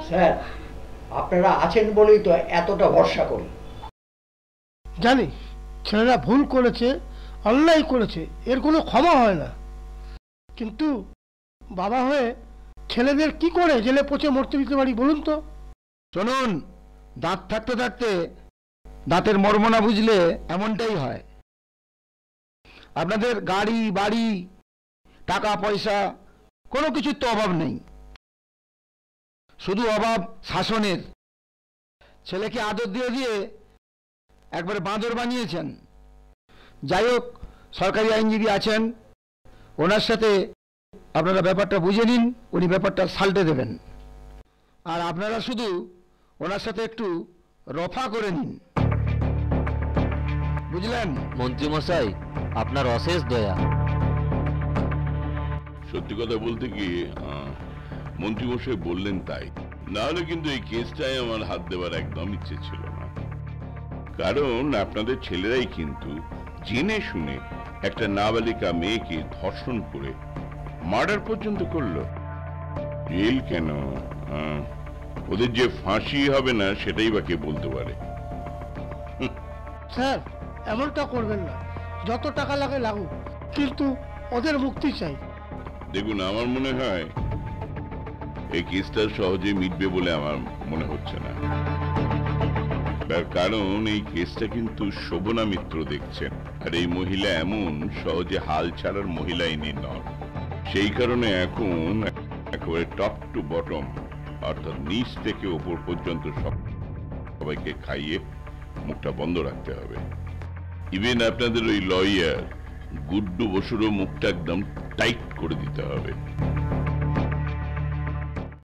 Sir, আপনারা আছেন বলেই তো এতটা ভরসা করি। জানি ছেলেরা ভুল করেছে, অন্যায় করেছে, এর কোনো ক্ষমা হয় না। কিন্তু বাবা হয়ে ছেলেদের কি করে জেলে পচে মরতে দিতে পারি বলুন তো? শুনুন, দাঁত থাকতে থাকতে দাঁতের মর্ম না বুঝলে এমনটাই হয়। আপনাদের গাড়ি বাড়ি টাকা পয়সা কোনো কিছুর তো অভাব নেই, শুধু অভাব শাসনের। ছেলেকে আদর দিয়ে দিয়ে একবারে বাঁদর বানিয়েছেন। যাই হোক, সরকারি আইনজীবী আছেন, ওনার সাথে আপনারা ব্যাপারটা বুঝে নিন, উনি ব্যাপারটা সাল্টে দেবেন। আর আপনারা শুধু ওনার সাথে একটু রফা করে নিন, বুঝলেন? মন্ত্রীমশাই, আপনার অশেষ দয়া। সত্যি কথা বলতে কি, মন্ত্রীমশাই বললেন তাই, না হলে কিন্তু এই কেসটায় আমার হাত দেওয়ার একদম ইচ্ছে ছিল না। কারণ আপনাদের ছেলেরাই কিন্তু জেনে শুনে একটা নাবালিকা মেয়েকে ধর্ষণ করে মার্ডার পর্যন্ত করলো। জেল কেন, ওদের যে ফাঁসি হবে না সেটাই বা কে বলতে পারে। স্যার, এমনটা করবেন না, যত টাকা লাগে লাগুক, কিন্তু ওদের মুক্তি চাই। দেখুন, আমার মনে হয় এই কেসটা সহজে মিটবে বলে আমার মনে হচ্ছে না। তার কারণ এই কেসটা কিন্তু শোভনা মিত্র দেখছেন, আর এই মহিলা এমন সহজে হাল ছাড়ার মহিলাই নন। সেই কারণে এখন একেবারে টপ টু বটম, অর্থাৎ নিচ থেকে ওপর পর্যন্ত সবাইকে খাইয়ে মুখটা বন্ধ রাখতে হবে। ইভেন আপনাদের ওই লয়ার গুড্ডু বসুরও মুখটা একদম টাইট করে দিতে হবে।